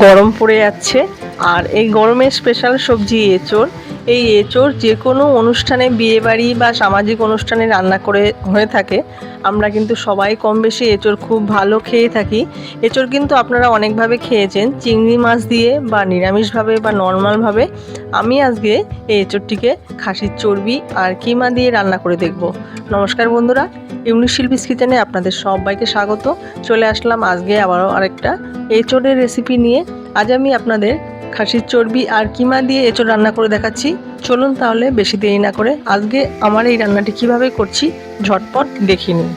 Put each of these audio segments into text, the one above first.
গরম পড়ে যাচ্ছে আর এই গরমের স্পেশাল সবজি এঁচোড়। এই এঁচোড় যে কোনো অনুষ্ঠানে, বিয়েবাড়ি বা সামাজিক অনুষ্ঠানে রান্না করে হয়ে থাকে। আমরা কিন্তু সবাই কম বেশি এঁচোড় খুব ভালো খেয়ে থাকি। এঁচোড় কিন্তু আপনারা অনেকভাবে খেয়েছেন, চিংড়ি মাছ দিয়ে বা নিরামিষভাবে বা নর্মালভাবে। আমি আজকে এই এঁচোড়টিকে খাসির চর্বি আর কিমা দিয়ে রান্না করে দেখব। নমস্কার বন্ধুরা, ইউনিক শিল্পীস কিচেনে আপনাদের সবাইকে স্বাগত। চলে আসলাম আজকে আবারও আরেকটা এঁচোড়ের রেসিপি নিয়ে। আজ আমি আপনাদের খাসির চর্বি আর কিমা দিয়ে এঁচোড় রান্না করে দেখাচ্ছি। চলুন তাহলে বেশি দেরি না করে আজকে আমার এই রান্নাটি কিভাবে করছি ঝটপট দেখিয়ে নিন।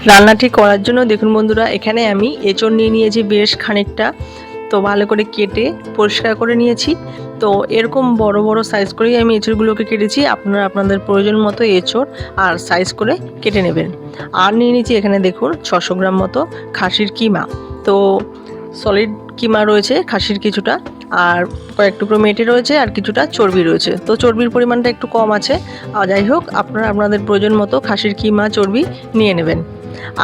রান্নাটি করার জন্য দেখুন বন্ধুরা, এখানে আমি এঁচোড় নিয়ে নিয়েছি বেশ খানিকটা। তো ভালো করে কেটে পরিষ্কার করে নিয়েছি। তো এরকম বড় বড় সাইজ করেই আমি এঁচোড়গুলোকে কেটেছি। আপনারা আপনাদের প্রয়োজন মতো এঁচোড় আর সাইজ করে কেটে নেবেন। আর নিয়ে নিয়েছি এখানে দেখুন 600 গ্রাম মতো খাসির কিমা। তো সলিড কিমা রয়েছে খাসির কিছুটা, আর কয়েক টুকরো মেটে রয়েছে, আর কিছুটা চর্বি রয়েছে। তো চর্বির পরিমাণটা একটু কম আছে। আর যাই হোক, আপনারা আপনাদের প্রয়োজন মতো খাসির কিমা চর্বি নিয়ে নেবেন।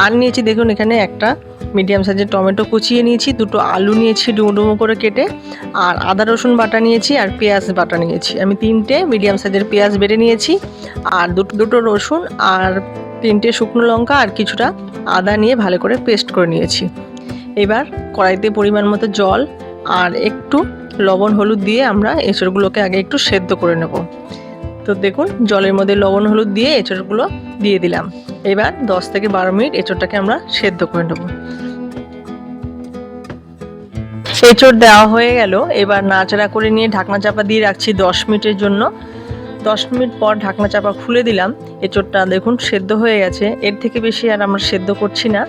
আর নিয়েছি দেখুন এখানে একটা মিডিয়াম সাইজের টমেটো কুচিয়ে নিয়েছি, দুটো আলু নিয়েছি ডুমো ডুমো করে কেটে, আর আদা রসুন বাটা নিয়েছি, আর পেঁয়াজ বাটা নিয়েছি। আমি 3টে মিডিয়াম সাইজের পেঁয়াজ বেটে নিয়েছি, আর দুটো রসুন, আর 3টে শুকনো লঙ্কা, আর কিছুটা আদা নিয়ে ভালো করে পেস্ট করে নিয়েছি। এবার কড়াইতে পরিমাণ মতো জল আর একটু লবণ হলুদ দিয়ে আমরা এঁচড়গুলোকে আগে একটু সেদ্ধ করে নেব। তো দেখুন জলের মধ্যে লবণ হলুদ দিয়ে এঁচড়গুলো দিয়ে দিলাম। এবার 10 থেকে 12 মিনিট এঁচড়টাকে আমরা সেদ্ধ করে নেব। এঁচড় দেওয়া হয়ে গেল। এবার নাড়াচাড়া করে নিয়ে ঢাকনা চাপা দিয়ে রাখছি 10 মিনিটের জন্য। 10 মিনিট পর ঢাকনা চাপা খুলে দিলাম। এঁচড়টা দেখুন সেদ্ধ হয়ে গেছে। এর থেকে বেশি আর আমরা সেদ্ধ করছি না।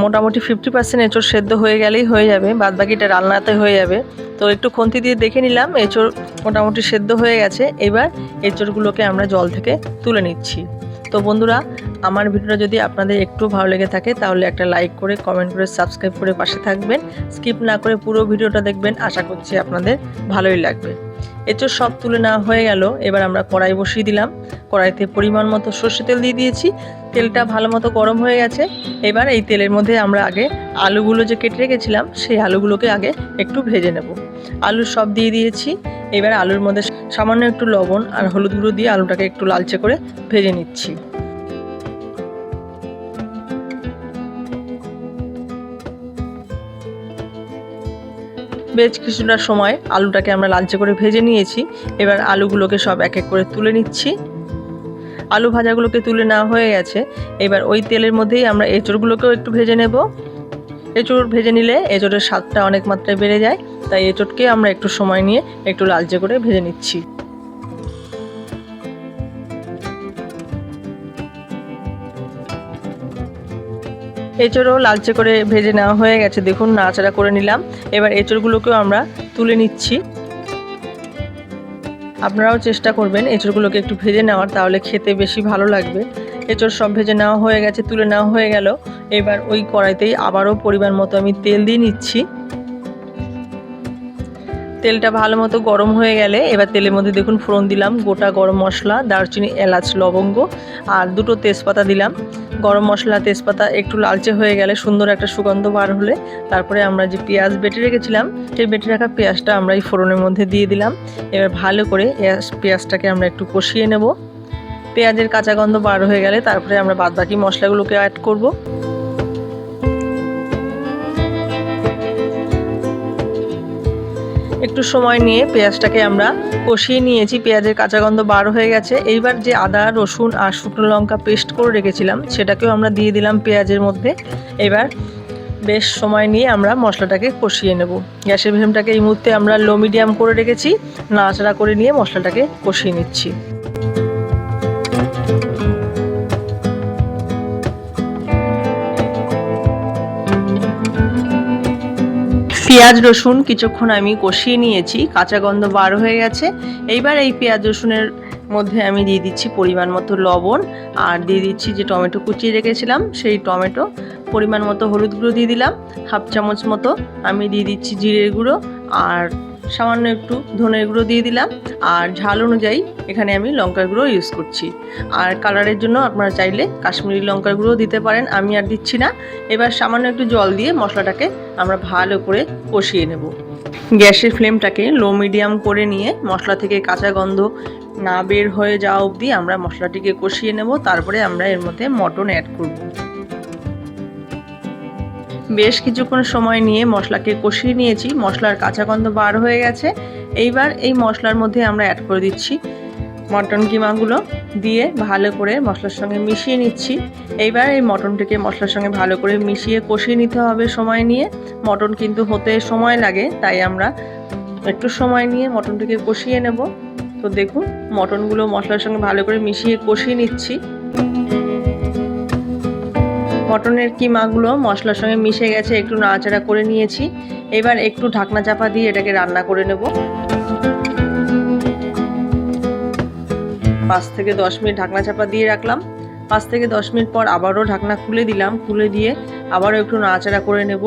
মোটামুটি 50% এঁচড় সেদ্ধ হয়ে গেলেই হয়ে যাবে, বাদ বাকিটা রান্নাতে হয়ে যাবে। তো একটু খুন্তি দিয়ে দেখে নিলাম এঁচড় মোটামুটি সেদ্ধ হয়ে গেছে। এবার এঁচড়গুলোকে আমরা জল থেকে তুলে নিচ্ছি। তো বন্ধুরা, আমার ভিডিওটা যদি আপনাদের একটু ভালো লেগে থাকে তাহলে একটা লাইক করে, কমেন্ট করে, সাবস্ক্রাইব করে পাশে থাকবেন। স্কিপ না করে পুরো ভিডিওটা দেখবেন, আশা করছি আপনাদের ভালোই লাগবে। এঁচড় সব তুলে নেওয়া হয়ে গেল। এবার আমরা কড়াই বসিয়ে দিলাম। কড়াইতে পরিমাণ মতো সর্ষে তেল দিয়ে দিয়েছি। তেলটা ভালো মতো গরম হয়ে গেছে। এবার এই তেলের মধ্যে আমরা আগে আলুগুলো যে কেটে রেখেছিলাম সেই আলুগুলোকে আগে একটু ভেজে নেব। আলু সব দিয়ে দিয়েছি। এবার আলুর মধ্যে সামান্য একটু লবণ আর হলুদ গুঁড়ো দিয়ে আলুটাকে একটু লালচে করে ভেজে নিচ্ছি। বেশ কিছুটা সময় আলুটাকে আমরা লালচে করে ভেজে নিয়েছি। এবার আলুগুলোকে সব এক এক করে তুলে নিচ্ছি। আলু ভাজাগুলোকে তুলে নেওয়া হয়ে গেছে। এবার ওই তেলের মধ্যেই আমরা এঁচড়গুলোকেও একটু ভেজে নেব। এঁচড় ভেজে নিলে এঁচড়ের স্বাদটা অনেক মাত্রায় বেড়ে যায়, তাই এঁচড়কে আমরা একটু সময় নিয়ে একটু লালচে করে ভেজে নিচ্ছি। এঁচড়ও লালচে করে ভেজে নেওয়া হয়ে গেছে। দেখুন নাড়াচাড়া করে নিলাম। এবার এঁচড়গুলোকেও আমরা তুলে নিচ্ছি। আপনারাও চেষ্টা করবেন এঁচড়গুলোকে একটু ভেজে নেওয়ার, তাহলে খেতে বেশি ভালো লাগবে। এঁচড় সব ভেজে নেওয়া হয়ে গেছে, তুলে নেওয়া হয়ে গেল। এবার ওই কড়াইতেই আবারও পরিমাণ মতো আমি তেল দিয়ে নিচ্ছি। তেলটা ভালো মতো গরম হয়ে গেলে এবার তেলের মধ্যে দেখুন ফোড়ন দিলাম গোটা গরম মশলা, দারচিনি, এলাচ, লবঙ্গ, আর দুটো তেজপাতা দিলাম। গরম মশলা, তেজপাতা একটু লালচে হয়ে গেলে, সুন্দর একটা সুগন্ধ বার হলে, তারপরে আমরা যে পেঁয়াজ বেটে রেখেছিলাম সেই বেটে রাখা পেঁয়াজটা আমরা এই ফোড়নের মধ্যে দিয়ে দিলাম। এবার ভালো করে পেঁয়াজটাকে আমরা একটু কষিয়ে নেব। পেঁয়াজের কাঁচা গন্ধ বার হয়ে গেলে তারপরে আমরা বাদবাকি মশলাগুলোকে অ্যাড করব। একটু সময় নিয়ে পেঁয়াজটাকে আমরা কষিয়ে নিয়েছি। পেঁয়াজের কাঁচা গন্ধ বার হয়ে গেছে। এইবার যে আদা, রসুন আর শুকনো লঙ্কা পেস্ট করে রেখেছিলাম সেটাকেও আমরা দিয়ে দিলাম পেঁয়াজের মধ্যে। এবার বেশ সময় নিয়ে আমরা মশলাটাকে কষিয়ে নেব। গ্যাসের ফ্লেমটাকে এই মুহূর্তে আমরা লো মিডিয়াম করে রেখেছি। নাড়াচাড়া করে নিয়ে মশলাটাকে কষিয়ে নিচ্ছি। পেঁয়াজ রসুন কিছুক্ষণ আমি কষিয়ে নিয়েছি, কাঁচা গন্ধ বার হয়ে গেছে। এইবার এই পেঁয়াজ রসুনের মধ্যে আমি দিয়ে দিচ্ছি পরিমাণ মতো লবণ, আর দিয়ে দিচ্ছি যে টমেটো কুচিয়ে রেখেছিলাম সেই টমেটো, পরিমাণ মতো হলুদ গুঁড়ো দিয়ে দিলাম, হাফ চামচ মতো আমি দিয়ে দিচ্ছি জিরের গুঁড়ো, আর সামান্য একটু ধনের গুঁড়ো দিয়ে দিলাম, আর ঝাল অনুযায়ী এখানে আমি লঙ্কার গুঁড়ো ইউজ করছি। আর কালারের জন্য আপনারা চাইলে কাশ্মীরি লঙ্কার গুঁড়ো দিতে পারেন, আমি আর দিচ্ছি না। এবার সামান্য একটু জল দিয়ে মশলাটাকে আমরা ভালো করে কষিয়ে নেব। গ্যাসের ফ্লেমটাকে লো মিডিয়াম করে নিয়ে মশলা থেকে কাঁচা গন্ধ না বের হয়ে যাওয়া অবধি আমরা মশলাটিকে কষিয়ে নেব। তারপরে আমরা এর মধ্যে মটন অ্যাড করব। বেশ কিছুক্ষণ সময় নিয়ে মশলাকে কষিয়ে নিয়েছি, মশলার কাঁচা গন্ধ বার হয়ে গেছে। এইবার এই মশলার মধ্যে আমরা অ্যাড করে দিচ্ছি মটন কিমাগুলো, দিয়ে ভালো করে মশলার সঙ্গে মিশিয়ে নিচ্ছি। এইবার এই মটনটিকে মশলার সঙ্গে ভালো করে মিশিয়ে কষিয়ে নিতে হবে সময় নিয়ে। মটন কিন্তু হতে সময় লাগে, তাই আমরা একটু সময় নিয়ে মটনটিকে কষিয়ে নেব। তো দেখুন মটনগুলো মশলার সঙ্গে ভালো করে মিশিয়ে কষিয়ে নিচ্ছি। মটনের কিমাগুলো মশলার সঙ্গে মিশে গেছে, একটু নাড়াচাড়া করে নিয়েছি। এবার একটু ঢাকনা চাপা দিয়ে এটাকে রান্না করে নেব। 5 থেকে 10 মিনিট ঢাকনা চাপা দিয়ে রাখলাম। 5 থেকে 10 মিনিট পর আবারও ঢাকনা খুলে দিলাম, খুলে দিয়ে আবারও একটু নাড়াচাড়া করে নেব।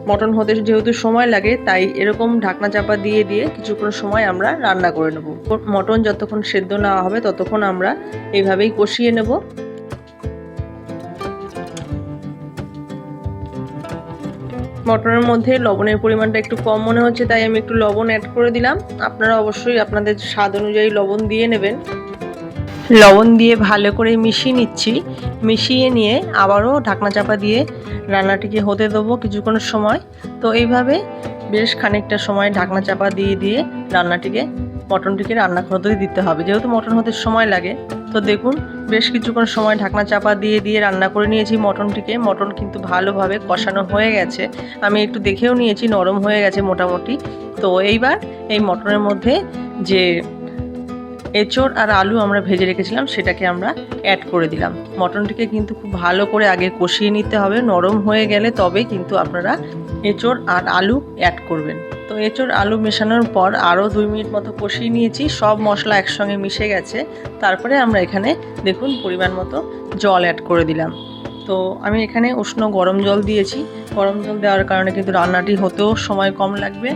মটন হতে যেহেতু সময় লাগে, তাই এরকম ঢাকনা চাপা দিয়ে দিয়ে কিছুক্ষণ সময় আমরা রান্না করে নেব। মটন যতক্ষণ সেদ্ধ না হবে ততক্ষণ আমরা এইভাবেই কষিয়ে নেব। মটনের মধ্যে লবণের পরিমাণটা একটু কম মনে হচ্ছে, তাই আমি একটু লবণ অ্যাড করে দিলাম। আপনারা অবশ্যই আপনাদের স্বাদ অনুযায়ী লবণ দিয়ে নেবেন। লবণ দিয়ে ভালো করে মিশিয়ে নিচ্ছি। মিশিয়ে নিয়ে আবারও ঢাকনা চাপা দিয়ে রান্নাটিকে হতে দেবো কিছুক্ষণ সময়। তো এইভাবে বেশ খানিকটা সময় ঢাকনা চাপা দিয়ে দিয়ে মটনটিকে রান্না হতে দিতে হবে, যেহেতু মটন হতে সময় লাগে। তো দেখুন বেশ কিছুক্ষণ সময় ঢাকনা চাপা দিয়ে দিয়ে রান্না করে নিয়েছি মটনটিকে। মটন কিন্তু ভালোভাবে কষানো হয়ে গেছে, আমি একটু দেখেও নিয়েছি, নরম হয়ে গেছে মোটামুটি। তো এইবার এই মটনের মধ্যে যে এঁচোড় আর আলু আমরা ভেজে রেখেছিলাম সেটাকে আমরা অ্যাড করে দিলাম। মটনটিকে কিন্তু খুব ভালো করে আগে কষিয়ে নিতে হবে, নরম হয়ে গেলে তবেই কিন্তু আপনারা এঁচোড় আর আলু অ্যাড করবেন। তো এঁচোড় আলু মেশানোর পর আরও 2 মিনিট মতো কষিয়ে নিয়েছি, সব মশলা একসঙ্গে মিশে গেছে। তারপরে আমরা এখানে দেখুন পরিমাণ মতো জল অ্যাড করে দিলাম। তো আমি এখানে উষ্ণ গরম জল দিয়েছি। গরম জল দেওয়ার কারণে কিন্তু রান্নাটি হতেও সময় কম লাগবে,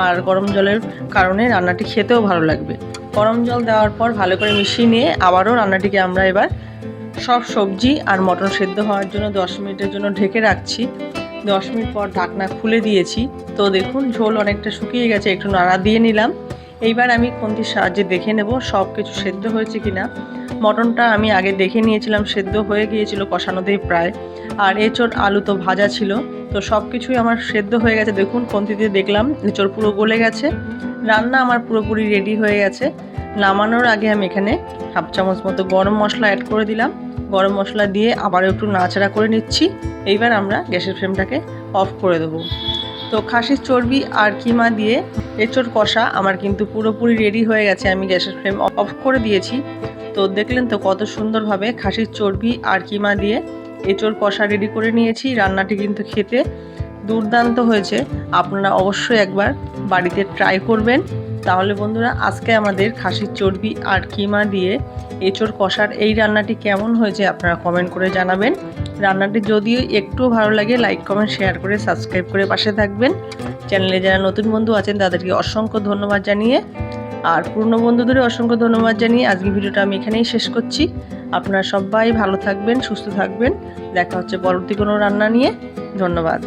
আর গরম জলের কারণে রান্নাটি খেতেও ভালো লাগবে। গরম জল দেওয়ার পর ভালো করে মিশিয়ে নিয়ে আবারও রান্নাটিকে আমরা এবার সব সবজি আর মটন সেদ্ধ হওয়ার জন্য 10 মিনিটের জন্য ঢেকে রাখছি। 10 মিনিট পর ঢাকনা খুলে দিয়েছি। তো দেখুন ঝোল অনেকটা শুকিয়ে গেছে, একটু নাড়া দিয়ে নিলাম। এইবার আমি খুন্তির সাহায্যে দেখে নেব সব কিছু সেদ্ধ হয়েছে কিনা। মটনটা আমি আগে দেখে নিয়েছিলাম, সেদ্ধ হয়ে গিয়েছিল কষানোতেই প্রায়। আর এঁচোড় আলু তো ভাজা ছিল, তো সব কিছুই আমার সেদ্ধ হয়ে গেছে। দেখুন খুন্তিতে দেখলাম এঁচোড় পুরো গলে গেছে। রান্না আমার পুরোপুরি রেডি হয়ে গেছে। নামানোর আগে আমি এখানে 1/2 চামচ মতো গরম মশলা অ্যাড করে দিলাম। গরম মশলা দিয়ে আবার একটু নাড়াচাড়া করে নিচ্ছি। এইবার আমরা গ্যাসের ফ্লেমটাকে অফ করে দেবো। তো খাসির চর্বি আর কিমা দিয়ে এঁচোড় কষা আমার কিন্তু পুরোপুরি রেডি হয়ে গেছে, আমি গ্যাসের ফ্লেম অফ করে দিয়েছি। তো দেখলেন তো কত সুন্দরভাবে খাসির চর্বি আর কিমা দিয়ে এঁচোড় কষা রেডি করে নিয়েছি। রান্নাটি কিন্তু খেতে দুর্দান্ত হয়েছে, আপনারা অবশ্যই একবার বাড়িতে ট্রাই করবেন। তাহলে বন্ধুরা আজকে আমাদের খাসির চর্বি আর কিমা দিয়ে এঁচোড় কষার এই রান্নাটি কেমন হয়েছে আপনারা কমেন্ট করে জানাবেন। রান্নাটি যদিও একটু ভালো লাগে লাইক কমেন্ট শেয়ার করে সাবস্ক্রাইব করে পাশে থাকবেন। চ্যানেলে যারা নতুন বন্ধু আছেন তাদেরকে অসংখ্য ধন্যবাদ জানিয়ে, আর পুরনো বন্ধুদের অসংখ্য ধন্যবাদ জানিয়ে আজকের ভিডিওটা আমি এখানেই শেষ করছি। আপনারা সবাই ভালো থাকবেন, সুস্থ থাকবেন। দেখা হচ্ছে পরবর্তী কোনো রান্না নিয়ে। ধন্যবাদ।